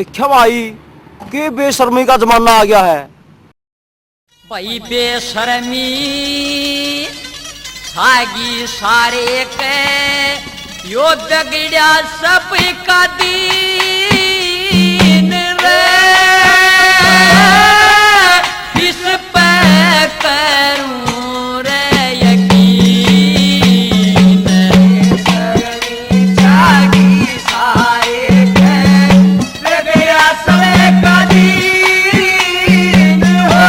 देखा भाई कि बेशर्मी का जमाना आ गया है। भाई बेशर्मी छागी सारे के यो बिगड़ा सब का दीन रे, इस पे करूं रे यकीन। बेशर्मी छागी सारे के बिगड़ा सब का दीन हो,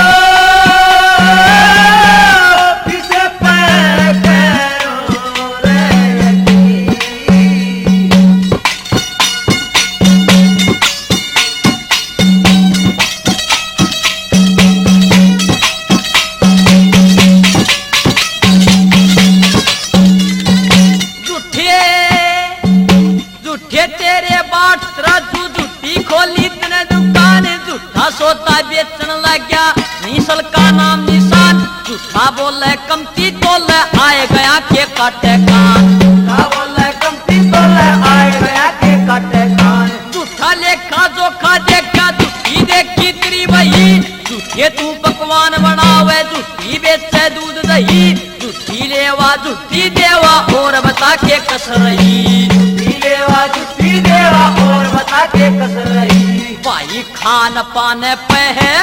सोता बेचन लग गया नीसल का नाम निशान। झूठा बोले कमती तोले आए गया के काटे कान। झूठा बोले कमती तोले आए गया के काटे कान। झूठा लेखा जोखा देखा झूठी देखी तेरी वही। झूठे तू पकवान बनावे झूठी बेचे दूध दही। झूठी लेवा झूठी देवा और बता के कस रही। झूठी लेवा झूठी देवा और बता के कस रही। भाई खान पान पे है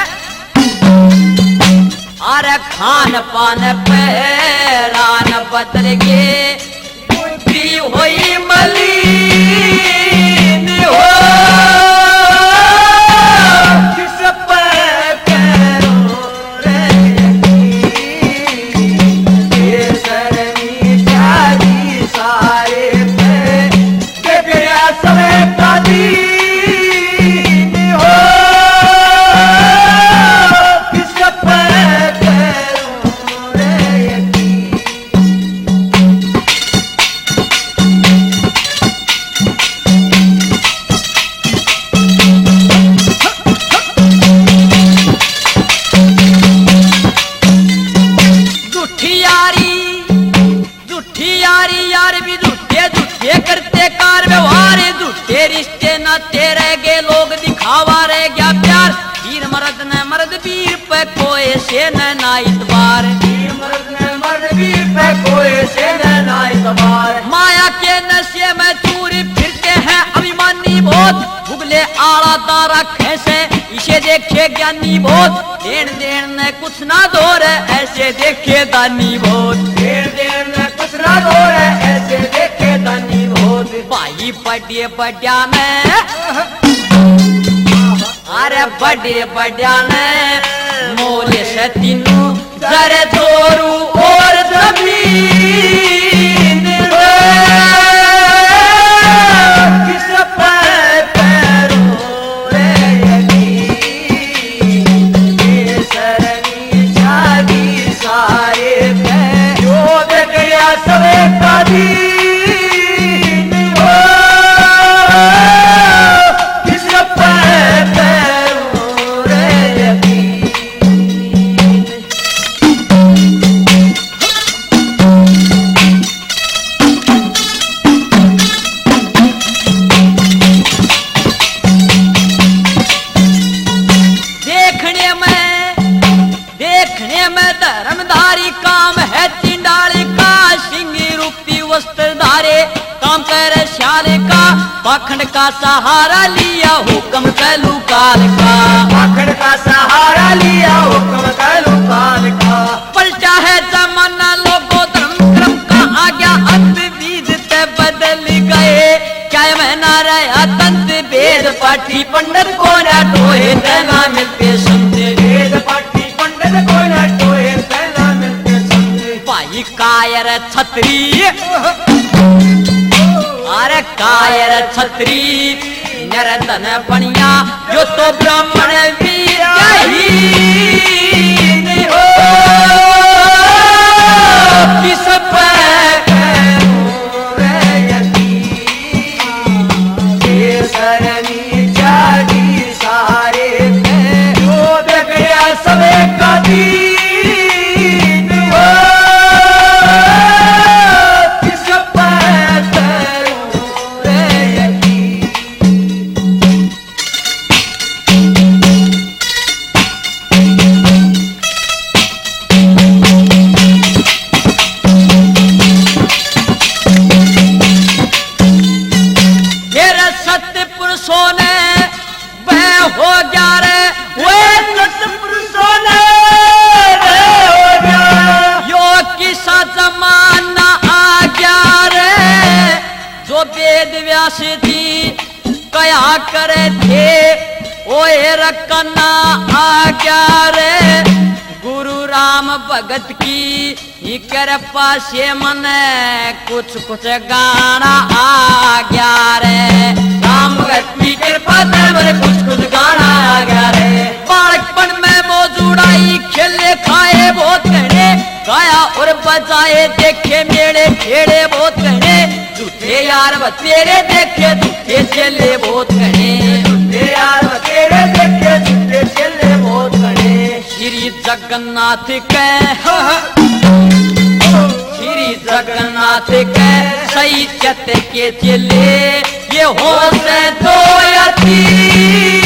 अरे खान पान पे रान बदल गे बुद्धि हुई मलिन हो। किस पे करो रे यकीन। बेशर्मी छागी सारे पे बिगड़ा सब का दीन। रिश्ते न तेरे गे लोग दिखावा रह गया प्यार। वीर मर्द न मर्द वीर पे कोई से न इतबार। वीर मर्द न मर्द वीर पे कोई से न इतबार। माया के नशे में चूरी फिरते हैं अभिमानी बहुत। भुगले आला तारा कैसे इसे देखे ज्ञानी बहुत। देन देन ने कुछ ना दौर ऐसे देखे दानी बहुत। देन देन ने कुछ ना दौर ऐसे देखे दानी बहुत। भाई बड़े बड़ा में अरे बड़े बड़ा में मोले से तीनों जरे छोरू और जमीन किस पे करूं रे यकीन। बेशर्मी छागी सारे पे जो बिगड़ा सब का दीन। देखने में धर्मधारी काम है चिंडाले का। सिंगी रूपी वस्त्र धारे काम करे श्याले का। पाखंड का सहारा लिया हुक्म कैलू काल का। पाखंड का सहारा लिया हुक्म कैलू काल का। पलटा है जमाना लोगों धर्म क्रम का आ गया अंत। बीज ते बदल गए क्या महीना रहा तंत। वेद पाठी पंडित को न टोहे देना मिलते संत। वेद पाठी पंडित को न टोहे देना मिलते संत। भाई कायर छत्री अरे कायर छत्री नरतन बनिया जो तो ब्राह्मण वीर हो। किस पे बेशर्मी छागी सारे पे जो बिगड़ा सब का दीन हो। किस पे करूं रे यकीन। जाना आज्ञा रे गुरु राम भगत की ही कृपा से मन कुछ कुछ गाना आ गया रे राम भगत की कृपा से मन कुछ कुछ गाना आ गया रे बालकपन में मौजूदाई खेले खाए बहुत कहने गाया और बजाए देखे मेरे खेड़े बहुत कहने झूठे यार बतेरे देखे झूठे चले बहुत कहने झूठे यार बतेरे देखे झूठे चले बहुत कहने श्री जगन्नाथ के श्री जगन्नाथ के सही चत के चले ये हो से दो या तीन